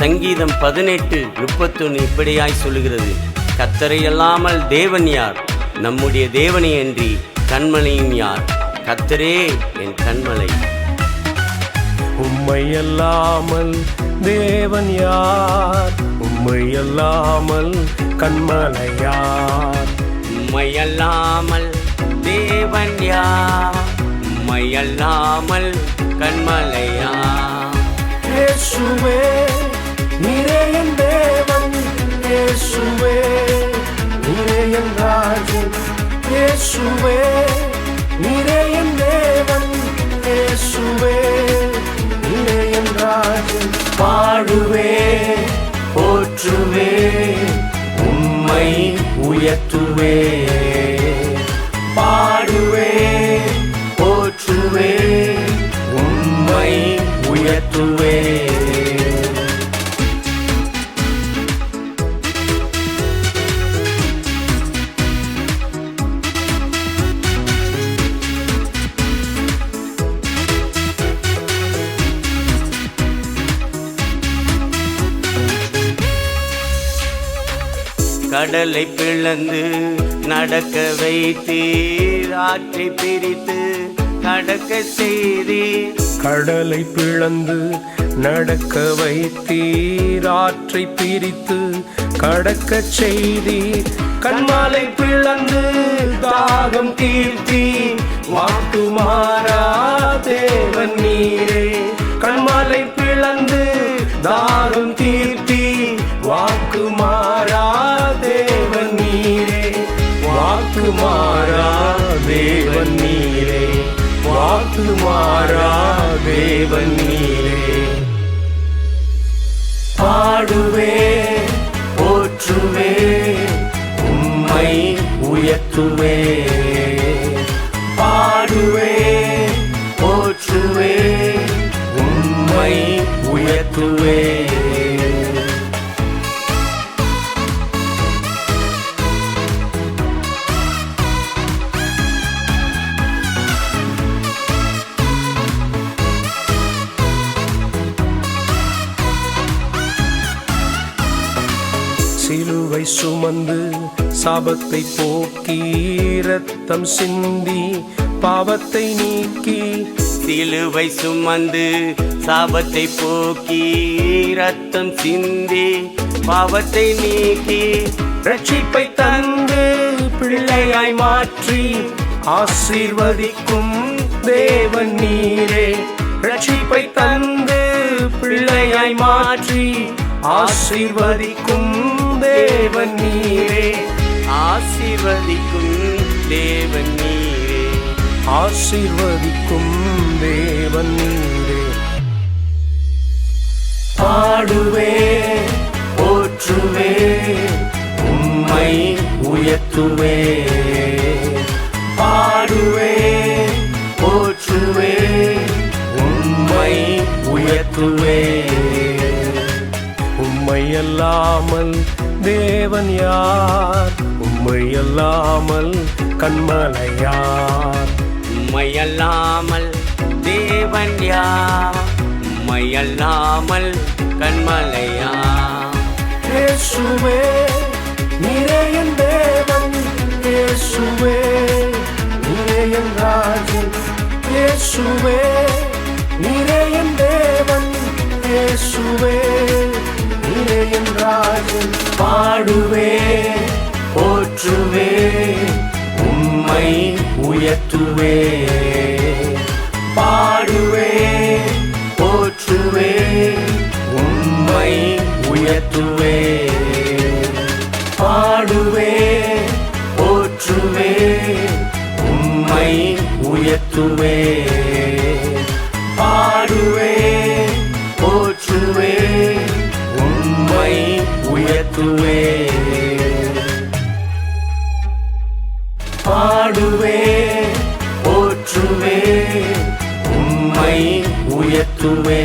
சங்கீதம் 18:31 இப்படியாய் சொல்லுகிறது, கர்த்தரை அல்லாமல் தேவன் யார்? நம்முடைய தேவனை அன்றி கண்மலையும் யார்? கர்த்தரே என் கண்மலை. உம்மை அல்லாமல் தேவன் யார்? உம்மை அல்லாமல் கண்மலை யார்? உம்மை அல்லாமல் தேவன் யார்? உம்மை அல்லாமல் கண்மலை யார்? இயேசுவே நீரே என் தேவன், இயேசுவே நீரே என் ராஜன், இயேசுவே நீரே என் தேவன், இயேசுவே நீரே என் ராஜன். பாடுவே போற்றுவே உம்மை உயர்த்துவே, பாடுவே போற்றுவே உம்மை உயர்த்துவே. கடலை பிளந்து நடக்க வைத்தீர், ஆற்றை பிரித்து கடக்க செய்தீர். கடலை பிளந்து நடக்க வைத்தீர், ஆற்றை பிரித்து கடக்க செய்தீர். கண்மாலை பிளந்து தாகம் தீர்த்தீர், வாக்கு மாறா தேவன் நீரே. கண்மாலை பிளந்து தாகம் தீர்த்தீர், வாக்கு மாறா தேவன் நீரே. வாக்கு மாறா தேவன் நீரே, வாக்கு மாறா தேவன் நீரே. பாடுவே போற்றுவே உம்மை உயர்த்துவே, பாடுவே போற்றுவே உம்மை உயர்த்துவே. சிலுவை சுமந்து சாபத்தை போக்கி, இரத்தம் சிந்தி பாவத்தை நீக்கி. சிலுவை சுமந்து சாபத்தை போக்கி, இரத்தம் சிந்தி பாவத்தை நீக்கி. ரட்சிப்பை தந்து பிள்ளையாய் மாற்றி ஆசீர்வதிக்கும் தேவன் நீரே. ரட்சிப்பை தந்து பிள்ளையாய் மாற்றி ஆசீர்வதிக்கும் தேவன் நீரே. ஆசீர்வதிக்கும் தேவன் நீரே, ஆசீர்வதிக்கும் தேவன் நீரே. பாடுவே போற்றுவே உம்மை உயர்த்துவே, பாடுவே போற்றுவே உம்மை உயர்த்துவே. உம்மை அல்லாமல் தேவன் யார்? உம்மை அல்லாமல் கண்மலை யார்? உம்மை அல்லாமல் தேவன் யார்? உம்மை அல்லாமல் கண்மலை யார்? இயேசுவே நீரே என் தேவன், இயேசுவே நீரே என் ராஜன், இயேசுவே நீரே என் தேவன், இயேசுவே நீரே என் ராஜன். பாடுவே போற்றுவே உம்மை உயர்த்துவே, பாடுவே போற்றுவே உம்மை உயர்த்துவே, பாடுவே போற்றுவே உம்மை உயர்த்துவே, பாடுவே போற்றுவே உம்மை உயர்த்துவே, பாடுவே போற்றுவே உம்மை உயர்த்துவே.